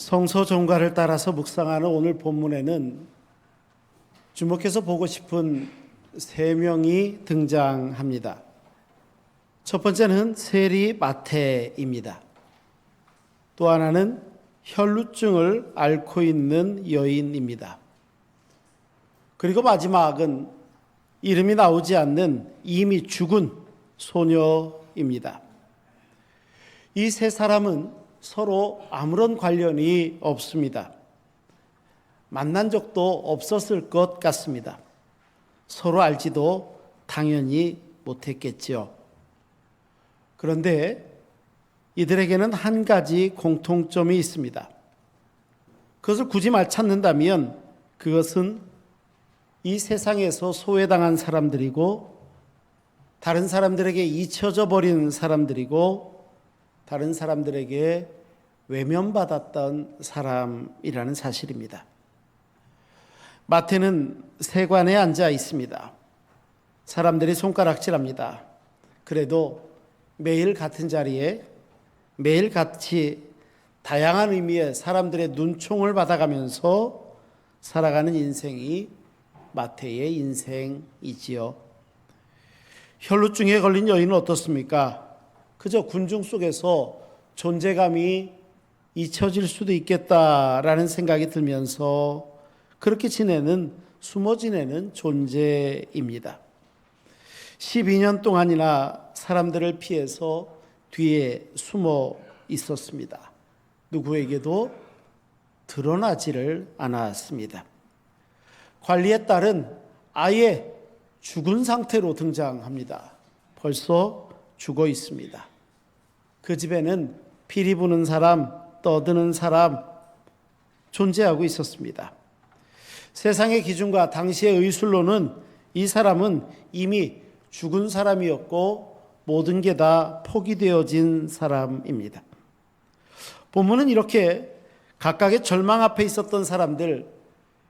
성서 종가를 따라서 묵상하는 오늘 본문에는 주목해서 보고 싶은 세 명이 등장합니다. 첫 번째는 세리 마태입니다. 또 하나는 혈루증을 앓고 있는 여인입니다. 그리고 마지막은 이름이 나오지 않는 이미 죽은 소녀입니다. 이 세 사람은 서로 아무런 관련이 없습니다. 만난 적도 없었을 것 같습니다. 서로 알지도 당연히 못했겠지요. 그런데 이들에게는 한 가지 공통점이 있습니다. 그것을 굳이 말찾는다면 그것은 이 세상에서 소외당한 사람들이고 다른 사람들에게 잊혀져 버린 사람들이고 다른 사람들에게 외면받았던 사람이라는 사실입니다. 마태는 세관에 앉아 있습니다. 사람들이 손가락질합니다. 그래도 매일 같은 자리에 매일 같이 다양한 의미의 사람들의 눈총을 받아가면서 살아가는 인생이 마태의 인생이지요. 혈루증에 걸린 여인은 어떻습니까? 그저 군중 속에서 존재감이 잊혀질 수도 있겠다라는 생각이 들면서 그렇게 숨어 지내는 존재입니다. 12년 동안이나 사람들을 피해서 뒤에 숨어 있었습니다. 누구에게도 드러나지를 않았습니다. 관리의 딸은 아예 죽은 상태로 등장합니다. 벌써 죽어 있습니다. 그 집에는 피리 부는 사람, 떠드는 사람 존재하고 있었습니다. 세상의 기준과 당시의 의술로는 이 사람은 이미 죽은 사람이었고 모든 게 다 포기되어진 사람입니다. 본문은 이렇게 각각의 절망 앞에 있었던 사람들,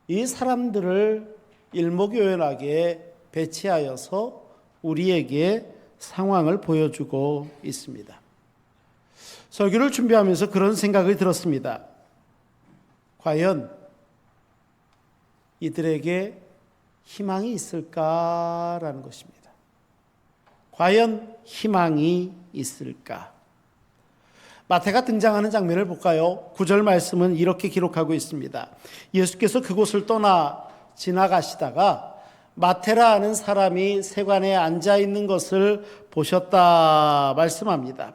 이 사람들을 일목요연하게 배치하여서 우리에게 상황을 보여주고 있습니다. 설교를 준비하면서 그런 생각을 들었습니다. 과연 이들에게 희망이 있을까라는 것입니다. 과연 희망이 있을까? 마태가 등장하는 장면을 볼까요? 9절 말씀은 이렇게 기록하고 있습니다. 예수께서 그곳을 떠나 지나가시다가 마테라 하는 사람이 세관에 앉아 있는 것을 보셨다 말씀합니다.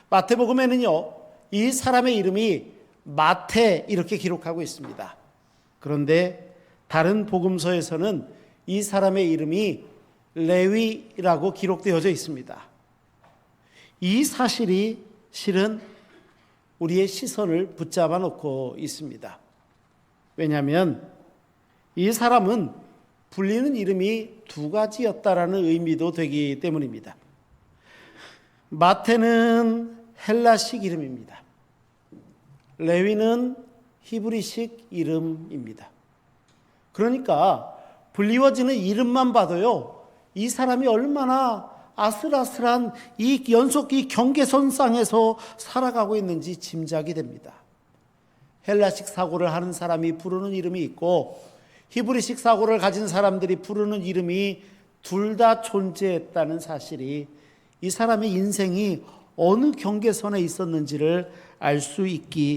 마태복음에는요, 이 사람의 이름이 마태 이렇게 기록하고 있습니다. 그런데 다른 복음서에서는 이 사람의 이름이 레위라고 기록되어져 있습니다. 이 사실이 실은 우리의 시선을 붙잡아 놓고 있습니다. 왜냐하면 이 사람은 불리는 이름이 두 가지였다라는 의미도 되기 때문입니다. 마태는 헬라식 이름입니다. 레위는 히브리식 이름입니다. 그러니까 불리워지는 이름만 봐도요, 이 사람이 얼마나 아슬아슬한 이 경계선상에서 살아가고 있는지 짐작이 됩니다. 헬라식 사고를 하는 사람이 부르는 이름이 있고 히브리식 사고를 가진 사람들이 부르는 이름이 둘 다 존재했다는 사실이 이 사람의 인생이 어느 경계선에 있었는지를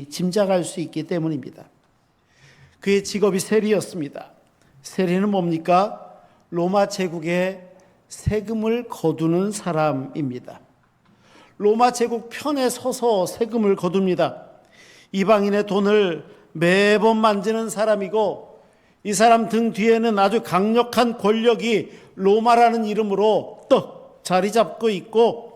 짐작할 수 있기 때문입니다. 그의 직업이 세리였습니다. 세리는 뭡니까? 로마 제국의 세금을 거두는 사람입니다. 로마 제국 편에 서서 세금을 거둡니다. 이방인의 돈을 매번 만지는 사람이고 이 사람 등 뒤에는 아주 강력한 권력이 로마라는 이름으로 떡 자리 잡고 있고,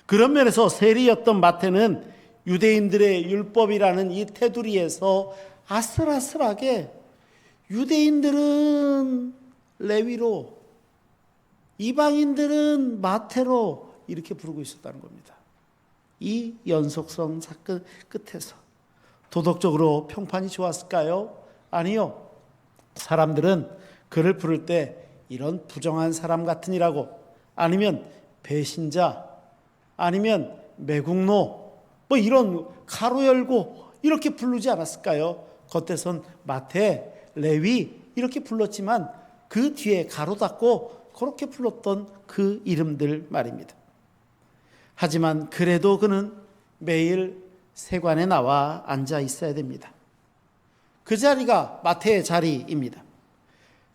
그런 면에서 세리였던 마태는 유대인들의 율법이라는 이 테두리에서 아슬아슬하게 유대인들은 레위로, 이방인들은 마태로 이렇게 부르고 있었다는 겁니다. 이 연속성 사건 끝에서 도덕적으로 평판이 좋았을까요? 아니요. 사람들은 그를 부를 때 이런 부정한 사람 같으니라고, 아니면 배신자, 아니면 매국노, 뭐 이런 가로 열고 이렇게 부르지 않았을까요? 겉에선 마태, 레위 이렇게 불렀지만 그 뒤에 가로 닫고 그렇게 불렀던 그 이름들 말입니다. 하지만 그래도 그는 매일 세관에 나와 앉아 있어야 됩니다. 그 자리가 마태의 자리입니다.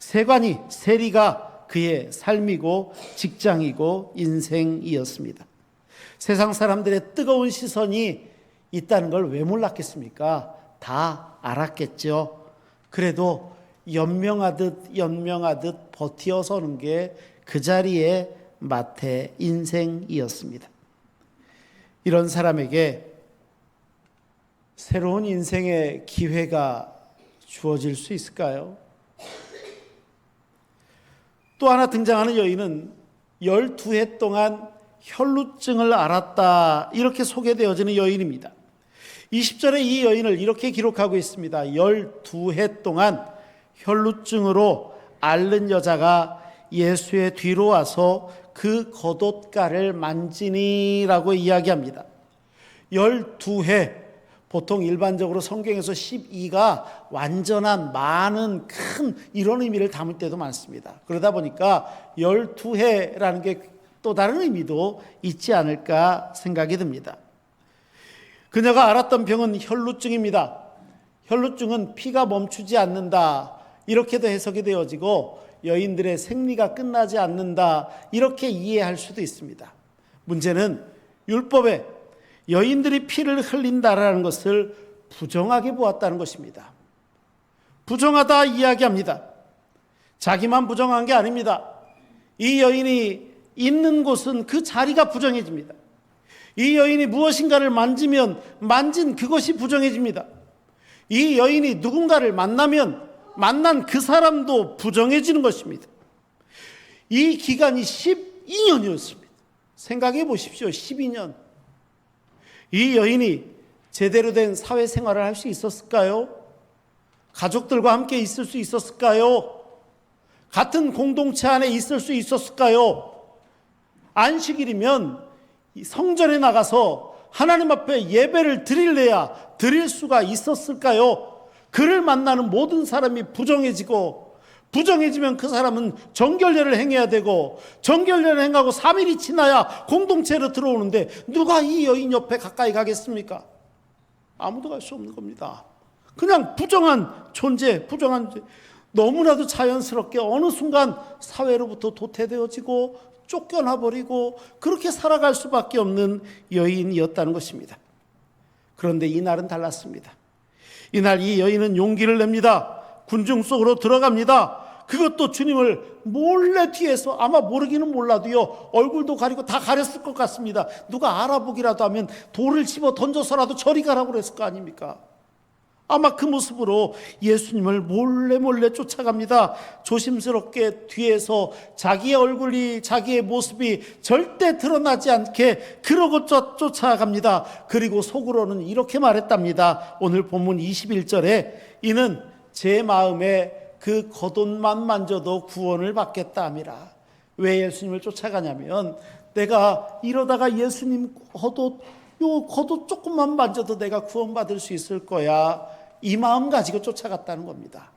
세관이, 세리가 그의 삶이고 직장이고 인생이었습니다. 세상 사람들의 뜨거운 시선이 있다는 걸 왜 몰랐겠습니까? 다 알았겠죠. 그래도 연명하듯 버티어 서는 게 그 자리에 마태 인생이었습니다. 이런 사람에게 새로운 인생의 기회가 주어질 수 있을까요? 또 하나 등장하는 여인은 12해 동안 혈루증을 앓았다 이렇게 소개되어지는 여인입니다. 20절에 이 여인을 이렇게 기록하고 있습니다. 12해 동안 혈루증으로 앓는 여자가 예수의 뒤로 와서 그 겉옷가를 만지니라고 이야기합니다. 12해, 보통 일반적으로 성경에서 12가 완전한 많은 큰 이런 의미를 담을 때도 많습니다. 그러다 보니까 12해라는 게 또 다른 의미도 있지 않을까 생각이 듭니다. 그녀가 앓았던 병은 혈루증입니다. 혈루증은 피가 멈추지 않는다 이렇게도 해석이 되어지고 여인들의 생리가 끝나지 않는다 이렇게 이해할 수도 있습니다. 문제는 율법에 여인들이 피를 흘린다라는 것을 부정하게 보았다는 것입니다. 부정하다 이야기합니다. 자기만 부정한 게 아닙니다. 이 여인이 있는 곳은 그 자리가 부정해집니다. 이 여인이 무엇인가를 만지면 만진 그것이 부정해집니다. 이 여인이 누군가를 만나면 만난 그 사람도 부정해지는 것입니다. 이 기간이 12년이었습니다. 생각해 보십시오. 12년. 이 여인이 제대로 된 사회생활을 할 수 있었을까요? 가족들과 함께 있을 수 있었을까요? 같은 공동체 안에 있을 수 있었을까요? 안식일이면 성전에 나가서 하나님 앞에 예배를 드릴래야 드릴 수가 있었을까요? 그를 만나는 모든 사람이 부정해지고, 부정해지면 그 사람은 정결례를 행해야 되고, 정결례를 행하고 3일이 지나야 공동체로 들어오는데 누가 이 여인 옆에 가까이 가겠습니까? 아무도 갈 수 없는 겁니다. 그냥 부정한 존재, 너무나도 자연스럽게 어느 순간 사회로부터 도태되어지고 쫓겨나 버리고 그렇게 살아갈 수밖에 없는 여인이었다는 것입니다. 그런데 이날은 달랐습니다. 이날 이 여인은 용기를 냅니다. 군중 속으로 들어갑니다. 그것도 주님을 몰래 뒤에서, 아마 모르기는 몰라도요, 얼굴도 가리고 다 가렸을 것 같습니다. 누가 알아보기라도 하면 돌을 집어 던져서라도 저리 가라고 그랬을 거 아닙니까? 아마 그 모습으로 예수님을 몰래 쫓아갑니다. 조심스럽게 뒤에서 자기의 얼굴이, 자기의 모습이 절대 드러나지 않게 그러고 쫓아갑니다. 그리고 속으로는 이렇게 말했답니다. 오늘 본문 21절에 이는 제 마음에 그 겉옷만 만져도 구원을 받겠다 함이라. 왜 예수님을 쫓아가냐면, 내가 이러다가 예수님 겉옷 조금만 만져도 내가 구원받을 수 있을 거야, 이 마음 가지고 쫓아갔다는 겁니다.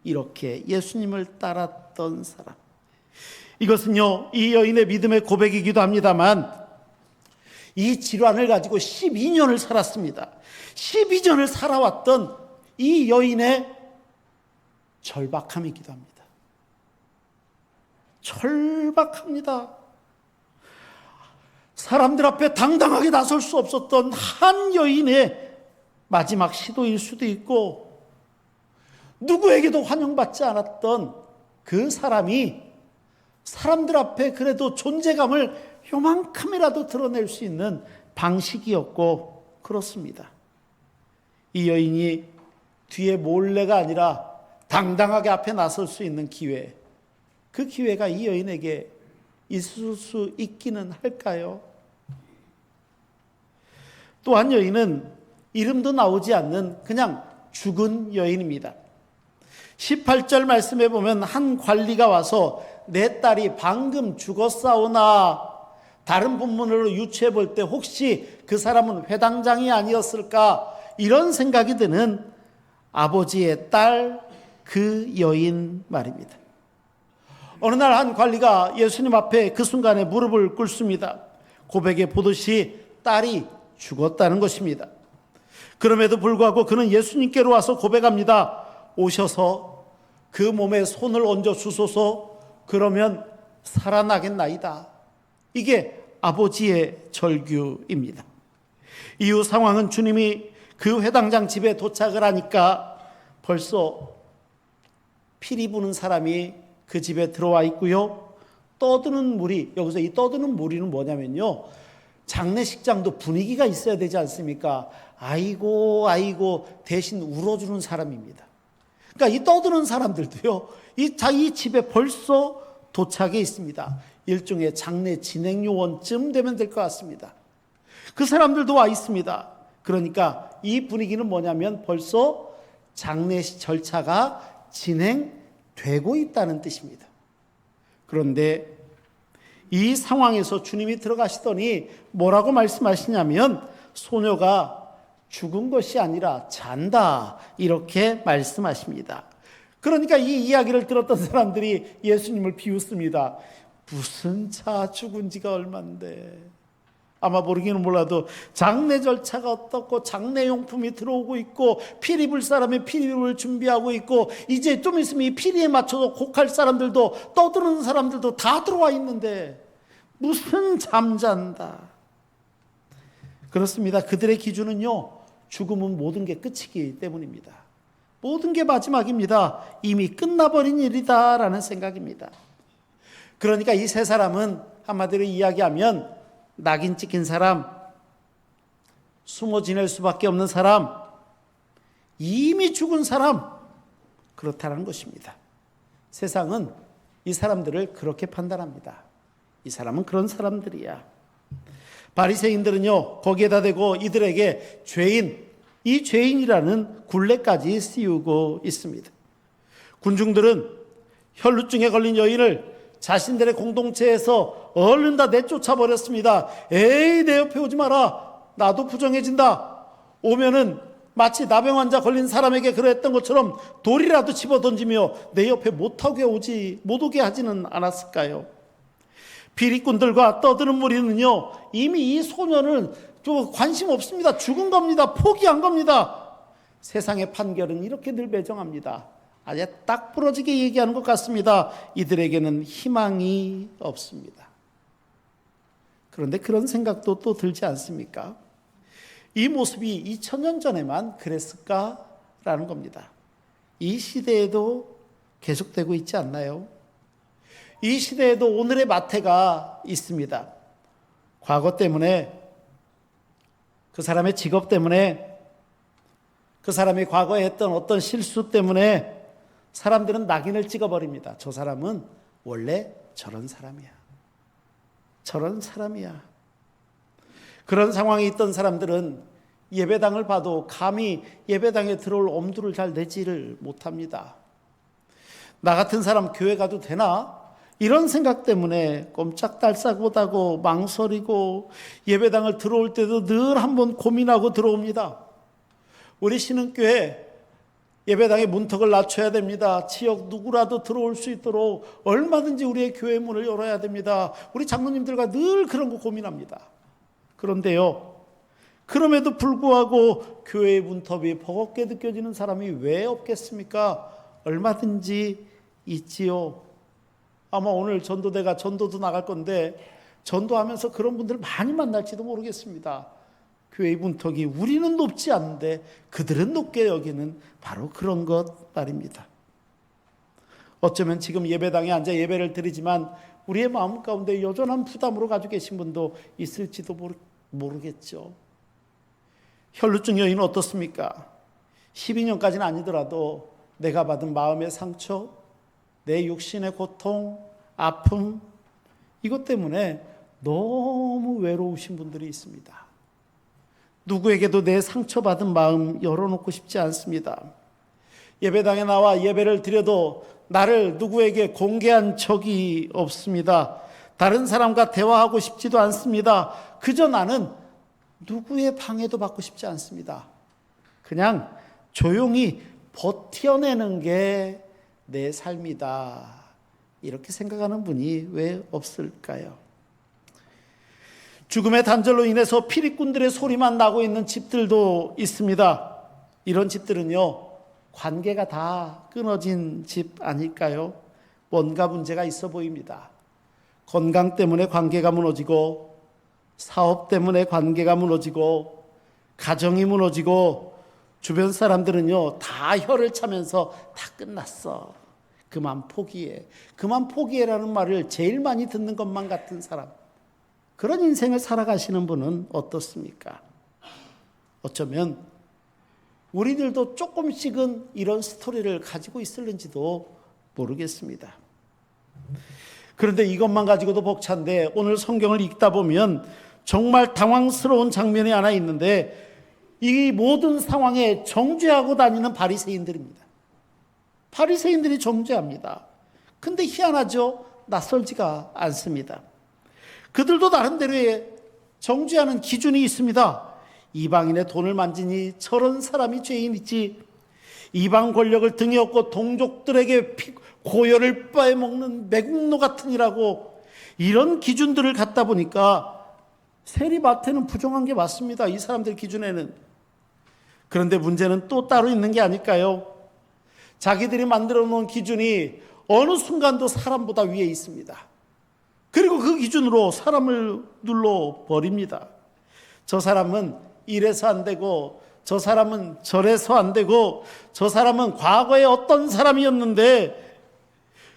이렇게 예수님을 따랐던 사람. 이것은요, 이 여인의 믿음의 고백이기도 합니다만, 이 질환을 가지고 12년을 살았습니다. 12년을 살아왔던 이 여인의 절박함이기도 합니다. 절박합니다. 사람들 앞에 당당하게 나설 수 없었던 한 여인의 마지막 시도일 수도 있고, 누구에게도 환영받지 않았던 그 사람이 사람들 앞에 그래도 존재감을 요만큼이라도 드러낼 수 있는 방식이었고, 그렇습니다. 이 여인이 뒤에 몰래가 아니라 당당하게 앞에 나설 수 있는 기회, 그 기회가 이 여인에게 있을 수 있기는 할까요? 또한 여인은 이름도 나오지 않는 그냥 죽은 여인입니다. 18절 말씀에 보면 한 관리가 와서 내 딸이 방금 죽었사오나, 다른 본문으로 유추해 볼 때 혹시 그 사람은 회당장이 아니었을까, 이런 생각이 드는 아버지의 딸 그 여인 말입니다. 어느 날 한 관리가 예수님 앞에 그 순간에 무릎을 꿇습니다. 고백에 보듯이 딸이 죽었다는 것입니다. 그럼에도 불구하고 그는 예수님께로 와서 고백합니다. 오셔서 그 몸에 손을 얹어 주소서. 그러면 살아나겠나이다. 이게 아버지의 절규입니다. 이후 상황은 주님이 그 회당장 집에 도착을 하니까 벌써 피리 부는 사람이 그 집에 들어와 있고요. 떠드는 무리, 여기서 이 떠드는 무리는 뭐냐면요, 장례식장도 분위기가 있어야 되지 않습니까? 아이고 아이고 대신 울어주는 사람입니다. 그러니까 이 떠드는 사람들도요, 이 집에 벌써 도착해 있습니다. 일종의 장례 진행 요원쯤 되면 될 것 같습니다. 그 사람들도 와 있습니다. 그러니까 이 분위기는 뭐냐면 벌써 장례식 절차가 진행되고 있다는 뜻입니다. 그런데 이 상황에서 주님이 들어가시더니 뭐라고 말씀하시냐면 소녀가 죽은 것이 아니라 잔다, 이렇게 말씀하십니다. 그러니까 이 이야기를 들었던 사람들이 예수님을 비웃습니다. 무슨 자 죽은 지가 얼만데. 아마 모르기는 몰라도 장례 절차가 어떻고 장례용품이 들어오고 있고 피리 불 사람이 피리를 준비하고 있고 이제 좀 있으면 이 피리에 맞춰서 곡할 사람들도 떠드는 사람들도 다 들어와 있는데 무슨 잠잔다. 그렇습니다. 그들의 기준은요, 죽음은 모든 게 끝이기 때문입니다. 모든 게 마지막입니다. 이미 끝나버린 일이다 라는 생각입니다. 그러니까 이 세 사람은 한마디로 이야기하면 낙인 찍힌 사람, 숨어 지낼 수밖에 없는 사람, 이미 죽은 사람, 그렇다는 것입니다. 세상은 이 사람들을 그렇게 판단합니다. 이 사람은 그런 사람들이야. 바리새인들은요, 거기에다 대고 이들에게 죄인, 이 죄인이라는 굴레까지 씌우고 있습니다. 군중들은 혈루증에 걸린 여인을 자신들의 공동체에서 얼른 다 내쫓아 버렸습니다. 에이, 내 옆에 오지 마라. 나도 부정해진다. 오면은 마치 나병 환자 걸린 사람에게 그랬던 것처럼 돌이라도 집어 던지며 내 옆에 못 오게 하지는 않았을까요? 비리꾼들과 떠드는 무리는요, 이미 이 소년을 관심 없습니다. 죽은 겁니다. 포기한 겁니다. 세상의 판결은 이렇게 늘 매정합니다. 아주 딱 부러지게 얘기하는 것 같습니다. 이들에게는 희망이 없습니다. 그런데 그런 생각도 또 들지 않습니까? 이 모습이 2000년 전에만 그랬을까라는 겁니다. 이 시대에도 계속되고 있지 않나요? 이 시대에도 오늘의 마태가 있습니다. 과거 때문에, 그 사람의 직업 때문에, 그 사람이 과거에 했던 어떤 실수 때문에 사람들은 낙인을 찍어버립니다. 저 사람은 원래 저런 사람이야. 저런 사람이야. 그런 상황에 있던 사람들은 예배당을 봐도 감히 예배당에 들어올 엄두를 잘 내지를 못합니다. 나 같은 사람 교회 가도 되나? 이런 생각 때문에 꼼짝달싹 못하고 망설이고 예배당을 들어올 때도 늘 한번 고민하고 들어옵니다. 우리 신흥교회 예배당의 문턱을 낮춰야 됩니다. 지역 누구라도 들어올 수 있도록 얼마든지 우리의 교회 문을 열어야 됩니다. 우리 장로님들과 늘 그런 거 고민합니다. 그런데요, 그럼에도 불구하고 교회의 문턱이 버겁게 느껴지는 사람이 왜 없겠습니까? 얼마든지 있지요. 아마 오늘 전도대가 전도도 나갈 건데 전도하면서 그런 분들 많이 만날지도 모르겠습니다. 교회의 문턱이 우리는 높지 않은데 그들은 높게 여기는 바로 그런 것 말입니다. 어쩌면 지금 예배당에 앉아 예배를 드리지만 우리의 마음 가운데 여전한 부담으로 가지고 계신 분도 있을지도 모르겠죠. 혈루증 여인은 어떻습니까? 12년까지는 아니더라도 내가 받은 마음의 상처, 내 육신의 고통, 아픔, 이것 때문에 너무 외로우신 분들이 있습니다. 누구에게도 내 상처받은 마음 열어놓고 싶지 않습니다. 예배당에 나와 예배를 드려도 나를 누구에게 공개한 적이 없습니다. 다른 사람과 대화하고 싶지도 않습니다. 그저 나는 누구의 방해도 받고 싶지 않습니다. 그냥 조용히 버텨내는 게 내 삶이다. 이렇게 생각하는 분이 왜 없을까요? 죽음의 단절로 인해서 피리꾼들의 소리만 나고 있는 집들도 있습니다. 이런 집들은요, 관계가 다 끊어진 집 아닐까요? 뭔가 문제가 있어 보입니다. 건강 때문에 관계가 무너지고, 사업 때문에 관계가 무너지고, 가정이 무너지고, 주변 사람들은요, 다 혀를 차면서 다 끝났어. 그만 포기해. 그만 포기해라는 말을 제일 많이 듣는 것만 같은 사람. 그런 인생을 살아가시는 분은 어떻습니까? 어쩌면 우리들도 조금씩은 이런 스토리를 가지고 있을는지도 모르겠습니다. 그런데 이것만 가지고도 벅찬데 오늘 성경을 읽다 보면 정말 당황스러운 장면이 하나 있는데 이 모든 상황에 정죄하고 다니는 바리새인들입니다. 바리새인들이 정죄합니다. 근데 희한하죠? 낯설지가 않습니다. 그들도 나름대로의 정죄하는 기준이 있습니다. 이방인의 돈을 만지니 저런 사람이 죄인이지. 이방 권력을 등에 업고 동족들에게 고열을 빼먹는 매국노 같으니라고 이런 기준들을 갖다 보니까 세리마태는 부정한 게 맞습니다. 이 사람들 기준에는. 그런데 문제는 또 따로 있는 게 아닐까요? 자기들이 만들어 놓은 기준이 어느 순간도 사람보다 위에 있습니다. 그리고 그 기준으로 사람을 눌러버립니다. 저 사람은 이래서 안 되고, 저 사람은 저래서 안 되고, 저 사람은 과거에 어떤 사람이었는데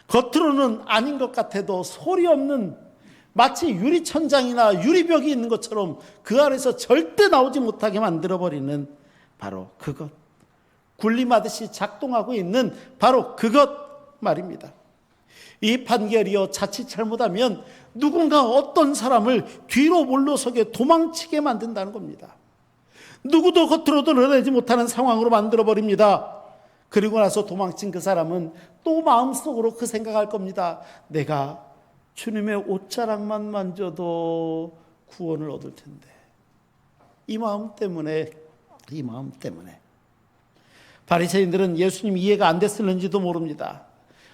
겉으로는 아닌 것 같아도 소리 없는 마치 유리천장이나 유리벽이 있는 것처럼 그 안에서 절대 나오지 못하게 만들어버리는 바로 그것, 군림하듯이 작동하고 있는 바로 그것 말입니다. 이 판결이요, 자칫 잘못하면 누군가 어떤 사람을 뒤로 물러서게 도망치게 만든다는 겁니다. 누구도 겉으로 드러내지 못하는 상황으로 만들어버립니다. 그리고 나서 도망친 그 사람은 또 마음속으로 그 생각할 겁니다. 내가 주님의 옷자락만 만져도 구원을 얻을 텐데. 이 마음 때문에 바리새인들은 예수님 이해가 안 됐을는지도 모릅니다.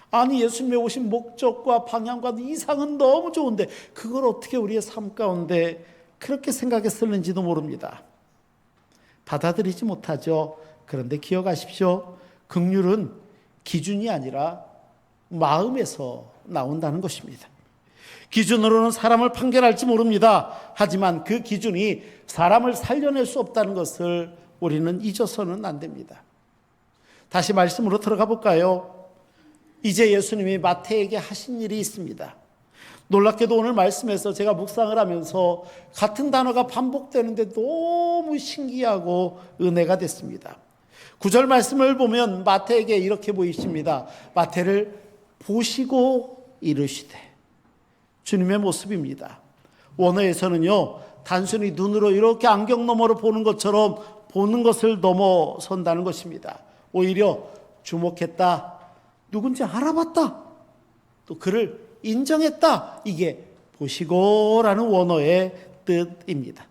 아니, 예수님의 오신 목적과 방향과 이상은 너무 좋은데 그걸 어떻게 우리의 삶 가운데 그렇게 생각했을는지도 모릅니다. 받아들이지 못하죠. 그런데 기억하십시오. 긍휼은 기준이 아니라 마음에서 나온다는 것입니다. 기준으로는 사람을 판결할지 모릅니다. 하지만 그 기준이 사람을 살려낼 수 없다는 것을 우리는 잊어서는 안 됩니다. 다시 말씀으로 들어가 볼까요? 이제 예수님이 마태에게 하신 일이 있습니다. 놀랍게도 오늘 말씀에서 제가 묵상을 하면서 같은 단어가 반복되는데 너무 신기하고 은혜가 됐습니다. 9절 말씀을 보면 마태에게 이렇게 보이십니다. 마태를 보시고 이르시되. 주님의 모습입니다. 원어에서는요, 단순히 눈으로 이렇게 안경 너머로 보는 것처럼 보는 것을 넘어선다는 것입니다. 오히려 주목했다, 누군지 알아봤다, 또 그를 인정했다, 이게 보시고라는 원어의 뜻입니다.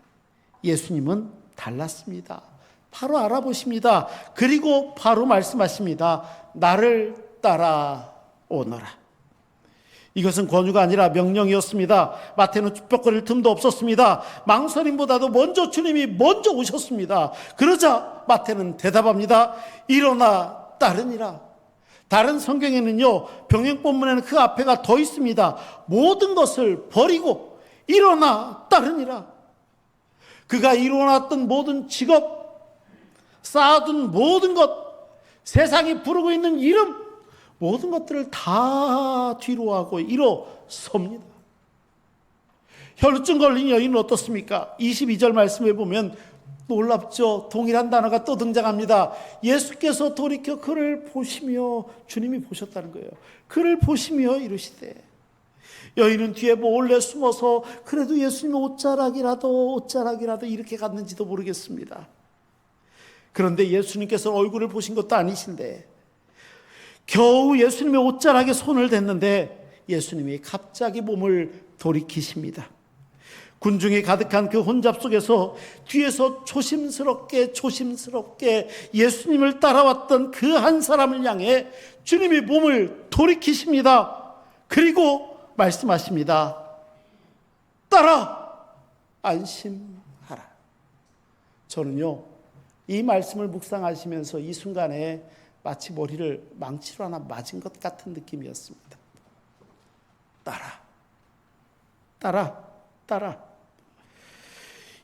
예수님은 달랐습니다. 바로 알아보십니다. 그리고 바로 말씀하십니다. 나를 따라오너라. 이것은 권유가 아니라 명령이었습니다. 마태는 쭈뼛거릴 틈도 없었습니다. 망설임보다도 먼저 주님이 먼저 오셨습니다. 그러자 마태는 대답합니다. 일어나 따르니라. 다른 성경에는요, 병행본문에는 그 앞에가 더 있습니다. 모든 것을 버리고 일어나 따르니라. 그가 이루어놨던 모든 직업, 쌓아둔 모든 것, 세상이 부르고 있는 이름, 모든 것들을 다 뒤로하고 일어섭니다. 혈루증 걸린 여인은 어떻습니까? 22절 말씀에 보면 놀랍죠. 동일한 단어가 또 등장합니다. 예수께서 돌이켜 그를 보시며, 주님이 보셨다는 거예요. 그를 보시며 이르시되. 여인은 뒤에 몰래 숨어서 그래도 예수님의 옷자락이라도 이렇게 갔는지도 모르겠습니다. 그런데 예수님께서 얼굴을 보신 것도 아니신데 겨우 예수님의 옷자락에 손을 댔는데 예수님이 갑자기 몸을 돌이키십니다. 군중이 가득한 그 혼잡 속에서 뒤에서 조심스럽게 예수님을 따라왔던 그 한 사람을 향해 주님이 몸을 돌이키십니다. 그리고 말씀하십니다. 따라 안심하라. 저는요, 이 말씀을 묵상하시면서 이 순간에 마치 머리를 망치로 하나 맞은 것 같은 느낌이었습니다. 따라.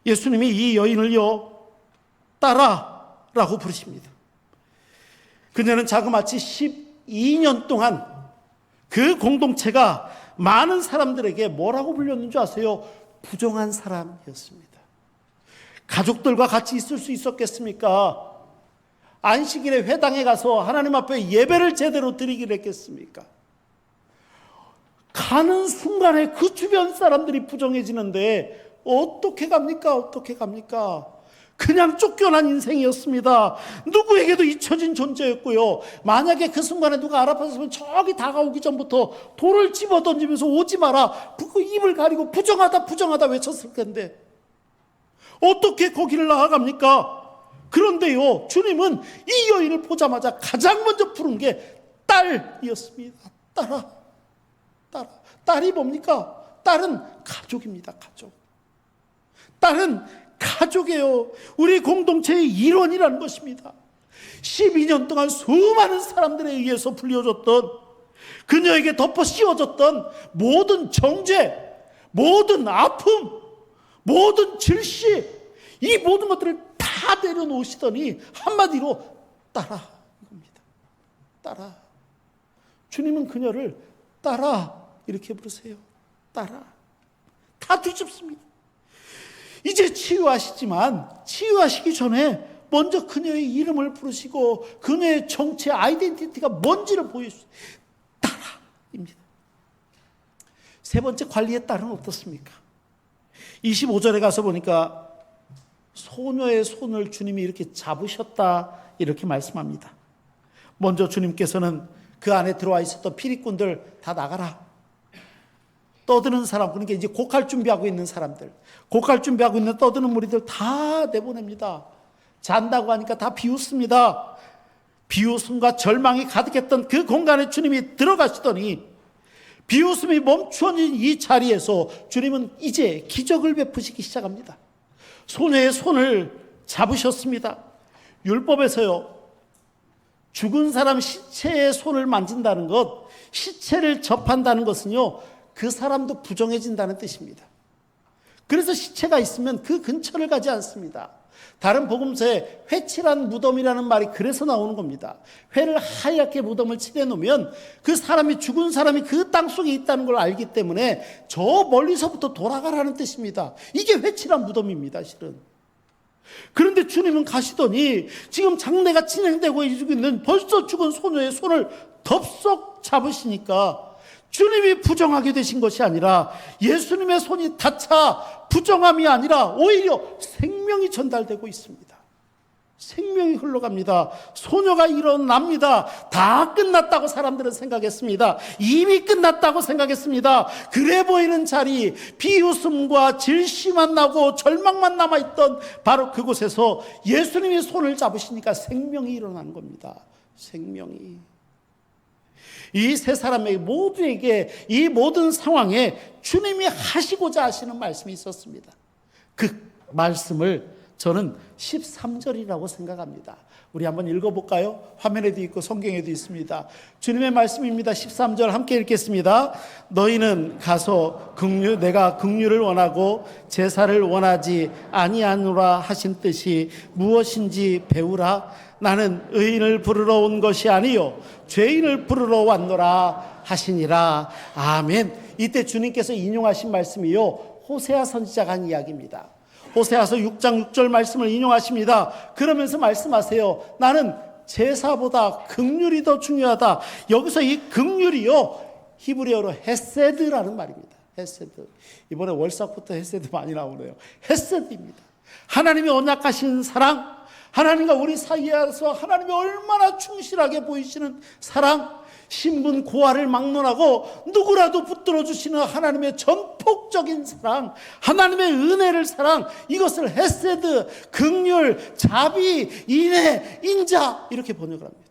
예수님이 이 여인을요, 따라라고 부르십니다. 그녀는 자그마치 12년 동안 그 공동체가 많은 사람들에게 뭐라고 불렸는 줄 아세요? 부정한 사람이었습니다. 가족들과 같이 있을 수 있었겠습니까? 안식일에 회당에 가서 하나님 앞에 예배를 제대로 드리기를 했겠습니까? 가는 순간에 그 주변 사람들이 부정해지는데 어떻게 갑니까? 그냥 쫓겨난 인생이었습니다. 누구에게도 잊혀진 존재였고요. 만약에 그 순간에 누가 알아봤으면 저기 다가오기 전부터 돌을 집어 던지면서 오지 마라, 그 입을 가리고 부정하다 외쳤을 텐데 어떻게 거기를 나아갑니까? 그런데요, 주님은 이 여인을 보자마자 가장 먼저 부른 게 딸이었습니다. 따라. 딸이 뭡니까? 딸은 가족입니다. 딸은 가족이에요. 우리 공동체의 일원이라는 것입니다. 12년 동안 수많은 사람들에 의해서 불려줬던, 그녀에게 덮어 씌워졌던 모든 정죄, 모든 아픔, 모든 질시, 이 모든 것들을 다 내려놓으시더니 한마디로 따라 이겁니다. 따라. 주님은 그녀를 따라 이렇게 부르세요. 따라. 다 뒤집습니다. 이제 치유하시지만 치유하시기 전에 먼저 그녀의 이름을 부르시고 그녀의 정체, 아이덴티티가 뭔지를 보여주세요. 따라입니다. 세 번째, 관리의 딸은 어떻습니까? 25절에 가서 보니까 소녀의 손을 주님이 이렇게 잡으셨다 이렇게 말씀합니다. 먼저 주님께서는 그 안에 들어와 있었던 피리꾼들 다 나가라. 떠드는 사람, 그러니까 이제 곡할 준비하고 있는 사람들, 곡할 준비하고 있는 떠드는 무리들 다 내보냅니다. 잔다고 하니까 다 비웃습니다. 비웃음과 절망이 가득했던 그 공간에 주님이 들어가시더니 비웃음이 멈춰진 이 자리에서 주님은 이제 기적을 베푸시기 시작합니다. 소녀의 손을 잡으셨습니다. 율법에서요, 죽은 사람 시체의 손을 만진다는 것, 시체를 접한다는 것은요, 그 사람도 부정해진다는 뜻입니다. 그래서 시체가 있으면 그 근처를 가지 않습니다. 다른 복음서에 회칠한 무덤이라는 말이 그래서 나오는 겁니다. 회를 하얗게 무덤을 칠해놓으면 그 사람이, 죽은 사람이 그 땅속에 있다는 걸 알기 때문에 저 멀리서부터 돌아가라는 뜻입니다. 이게 회칠한 무덤입니다, 실은. 그런데 주님은 가시더니 지금 장례가 진행되고 있는 벌써 죽은 소녀의 손을 덥석 잡으시니까 주님이 부정하게 되신 것이 아니라 예수님의 손이 닿자 부정함이 아니라 오히려 생명이 전달되고 있습니다. 생명이 흘러갑니다. 소녀가 일어납니다. 다 끝났다고 사람들은 생각했습니다. 이미 끝났다고 생각했습니다. 그래 보이는 자리, 비웃음과 질시만 나고 절망만 남아있던 바로 그곳에서 예수님이 손을 잡으시니까 생명이 일어나는 겁니다. 생명이. 이 세 사람에게 모두에게 이 모든 상황에 주님이 하시고자 하시는 말씀이 있었습니다. 그 말씀을 저는 13절이라고 생각합니다. 우리 한번 읽어볼까요? 화면에도 있고 성경에도 있습니다. 주님의 말씀입니다. 13절 함께 읽겠습니다. 너희는 가서 내가 긍휼을 원하고 제사를 원하지 아니하노라 하신 뜻이 무엇인지 배우라. 나는 의인을 부르러 온 것이 아니요 죄인을 부르러 왔노라 하시니라. 아멘. 이때 주님께서 인용하신 말씀이요, 호세아 선지자가 한 이야기입니다. 호세아서 6장 6절 말씀을 인용하십니다. 그러면서 말씀하세요. 나는 제사보다 긍휼이 더 중요하다. 여기서 이 긍휼이요, 히브리어로 헤세드라는 말입니다. 헤세드. 이번에 월삭부터 헤세드 많이 나오네요. 헤세드입니다. 하나님의 언약하신 사랑, 하나님과 우리 사이에서 하나님이 얼마나 충실하게 보이시는 사랑, 신분 고하를 막론하고 누구라도 붙들어 주시는 하나님의 전폭적인 사랑, 하나님의 은혜를 사랑, 이것을 헤세드, 긍휼, 자비, 인애, 인자 이렇게 번역을 합니다.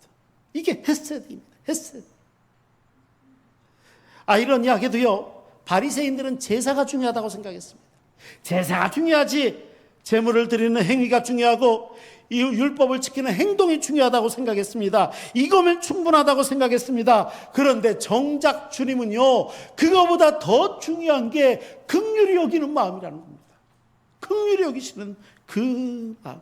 이게 헤세드입니다. 헤세드. 아이러니하게도요, 바리새인들은 제사가 중요하다고 생각했습니다. 제사가 중요하지, 제물을 드리는 행위가 중요하고 이 율법을 지키는 행동이 중요하다고 생각했습니다. 이거면 충분하다고 생각했습니다. 그런데 정작 주님은요, 그거보다 더 중요한 게 긍휼히 여기는 마음이라는 겁니다. 긍휼히 여기시는 그 마음.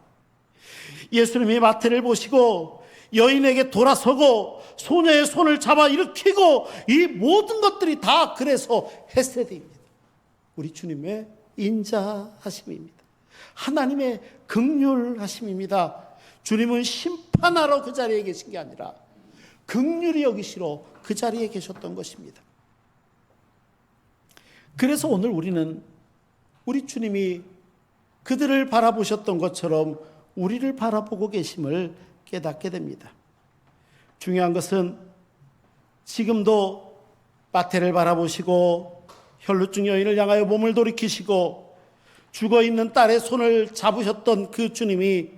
예수님이 마태를 보시고 여인에게 돌아서고 소녀의 손을 잡아 일으키고 이 모든 것들이 다 그래서 헤세드입니다. 우리 주님의 인자하심입니다. 하나님의 긍휼하심입니다. 주님은 심판하러 그 자리에 계신 게 아니라 긍휼히 여기시러 그 자리에 계셨던 것입니다. 그래서 오늘 우리는 우리 주님이 그들을 바라보셨던 것처럼 우리를 바라보고 계심을 깨닫게 됩니다. 중요한 것은 지금도 마태를 바라보시고 혈루증 여인을 향하여 몸을 돌이키시고 죽어있는 딸의 손을 잡으셨던 그 주님이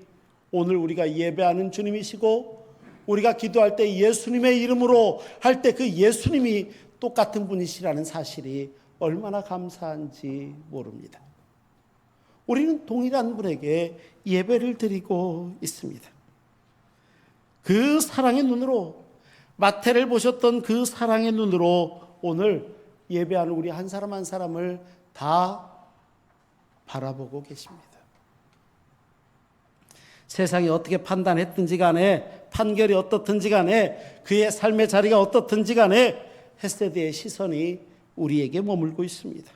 오늘 우리가 예배하는 주님이시고 우리가 기도할 때 예수님의 이름으로 할 때 그 예수님이 똑같은 분이시라는 사실이 얼마나 감사한지 모릅니다. 우리는 동일한 분에게 예배를 드리고 있습니다. 그 사랑의 눈으로, 마태를 보셨던 그 사랑의 눈으로 오늘 예배하는 우리 한 사람 한 사람을 다 바라보고 계십니다. 세상이 어떻게 판단했든지 간에, 판결이 어떻든지 간에, 그의 삶의 자리가 어떻든지 간에 헤세드의 시선이 우리에게 머물고 있습니다.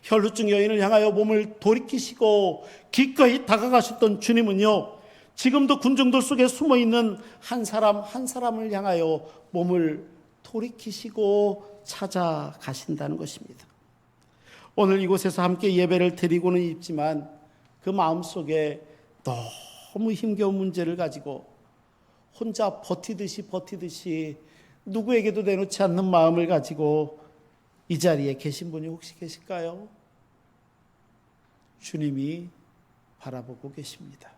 혈루증 여인을 향하여 몸을 돌이키시고 기꺼이 다가가셨던 주님은요, 지금도 군중들 속에 숨어있는 한 사람 한 사람을 향하여 몸을 돌이키시고 찾아가신다는 것입니다. 오늘 이곳에서 함께 예배를 드리고는 있지만 그 마음속에 너무 힘겨운 문제를 가지고 혼자 버티듯이 누구에게도 내놓지 않는 마음을 가지고 이 자리에 계신 분이 혹시 계실까요? 주님이 바라보고 계십니다.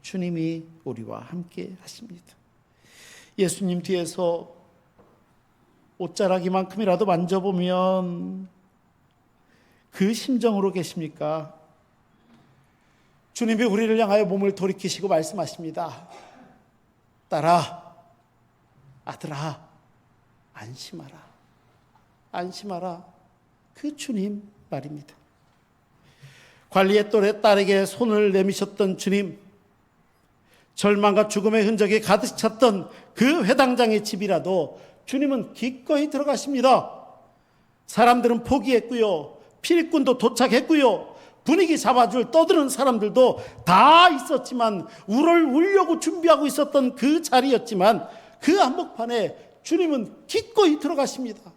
주님이 우리와 함께 하십니다. 예수님 뒤에서 옷자락이만큼이라도 만져보면 그 심정으로 계십니까? 주님이 우리를 향하여 몸을 돌이키시고 말씀하십니다. 딸아, 아들아, 안심하라. 안심하라. 그 주님 말입니다. 관리의 또래 딸에게 손을 내미셨던 주님, 절망과 죽음의 흔적이 가득 찼던 그 회당장의 집이라도 주님은 기꺼이 들어가십니다. 사람들은 포기했고요, 피리꾼도 도착했고요, 분위기 잡아줄 떠드는 사람들도 다 있었지만, 울을 울려고 준비하고 있었던 그 자리였지만 그 한복판에 주님은 기꺼이 들어가십니다.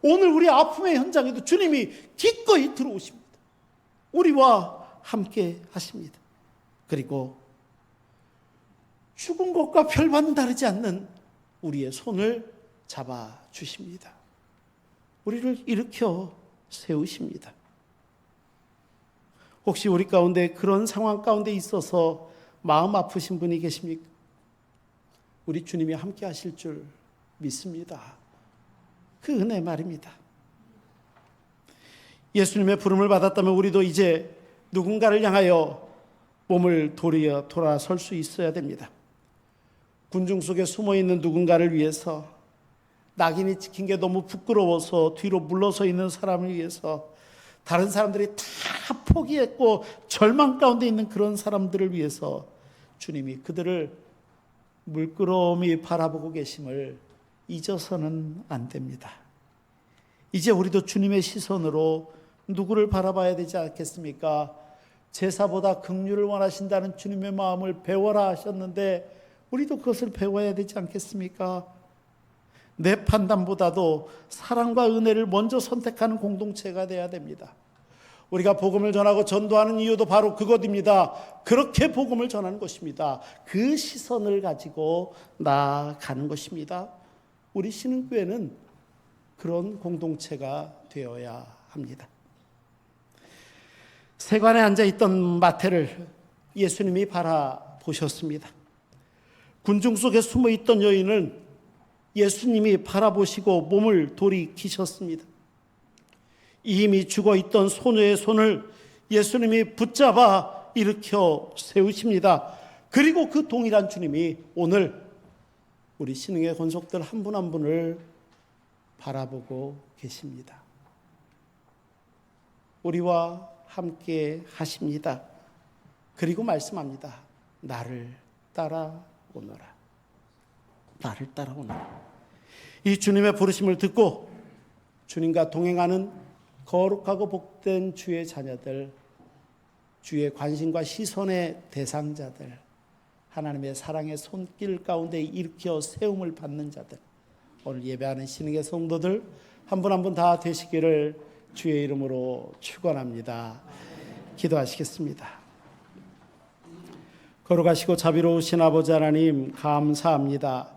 오늘 우리 아픔의 현장에도 주님이 기꺼이 들어오십니다. 우리와 함께 하십니다. 그리고 죽은 것과 별반 다르지 않는 우리의 손을 잡아주십니다. 우리를 일으켜 세우십니다. 혹시 우리 가운데 그런 상황 가운데 있어서 마음 아프신 분이 계십니까? 우리 주님이 함께 하실 줄 믿습니다. 그 은혜 말입니다. 예수님의 부름을 받았다면 우리도 이제 누군가를 향하여 몸을 돌아설 수 있어야 됩니다. 군중 속에 숨어있는 누군가를 위해서, 낙인이 찍힌 게 너무 부끄러워서 뒤로 물러서 있는 사람을 위해서, 다른 사람들이 다 포기했고 절망 가운데 있는 그런 사람들을 위해서 주님이 그들을 물끄러미 바라보고 계심을 잊어서는 안 됩니다. 이제 우리도 주님의 시선으로 누구를 바라봐야 되지 않겠습니까? 제사보다 긍휼을 원하신다는 주님의 마음을 배워라 하셨는데 우리도 그것을 배워야 되지 않겠습니까? 내 판단보다도 사랑과 은혜를 먼저 선택하는 공동체가 되어야 됩니다. 우리가 복음을 전하고 전도하는 이유도 바로 그것입니다. 그렇게 복음을 전하는 것입니다. 그 시선을 가지고 나아가는 것입니다. 우리 신흥교회는 그런 공동체가 되어야 합니다. 세관에 앉아있던 마태를 예수님이 바라보셨습니다. 군중 속에 숨어있던 여인을 예수님이 바라보시고 몸을 돌이키셨습니다. 이미 죽어있던 소녀의 손을 예수님이 붙잡아 일으켜 세우십니다. 그리고 그 동일한 주님이 오늘 우리 신흥의 권속들 한 분 한 분을 바라보고 계십니다. 우리와 함께 하십니다. 그리고 말씀합니다. 나를 따라오너라. 나를 따라오너라. 이 주님의 부르심을 듣고 주님과 동행하는 거룩하고 복된 주의 자녀들, 주의 관심과 시선의 대상자들, 하나님의 사랑의 손길 가운데 일으켜 세움을 받는 자들, 오늘 예배하는 신흥의 성도들 한 분 한 분 다 되시기를 주의 이름으로 축원합니다. 기도하시겠습니다. 거룩하시고 자비로우신 아버지 하나님, 감사합니다.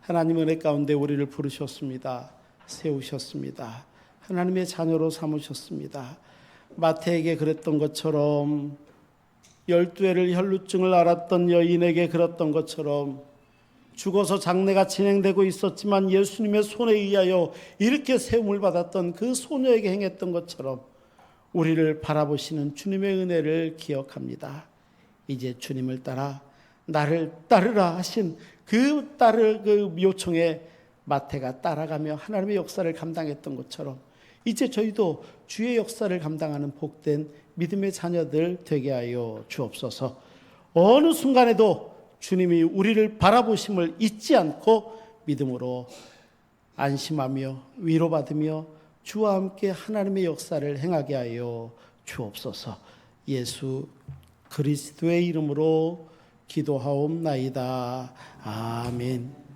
하나님 은혜 가운데 우리를 부르셨습니다. 세우셨습니다. 하나님의 자녀로 삼으셨습니다. 마태에게 그랬던 것처럼 12회를 혈루증을 앓았던 여인에게 그랬던 것처럼 죽어서 장례가 진행되고 있었지만 예수님의 손에 의하여 이렇게 세움을 받았던 그 소녀에게 행했던 것처럼 우리를 바라보시는 주님의 은혜를 기억합니다. 이제 주님을 따라 나를 따르라 하신 그 요청에 마태가 따라가며 하나님의 역사를 감당했던 것처럼 이제 저희도 주의 역사를 감당하는 복된 믿음의 자녀들 되게 하여 주옵소서. 어느 순간에도 주님이 우리를 바라보심을 잊지 않고 믿음으로 안심하며 위로받으며 주와 함께 하나님의 역사를 행하게 하여 주옵소서. 예수 그리스도의 이름으로 기도하옵나이다. 아멘.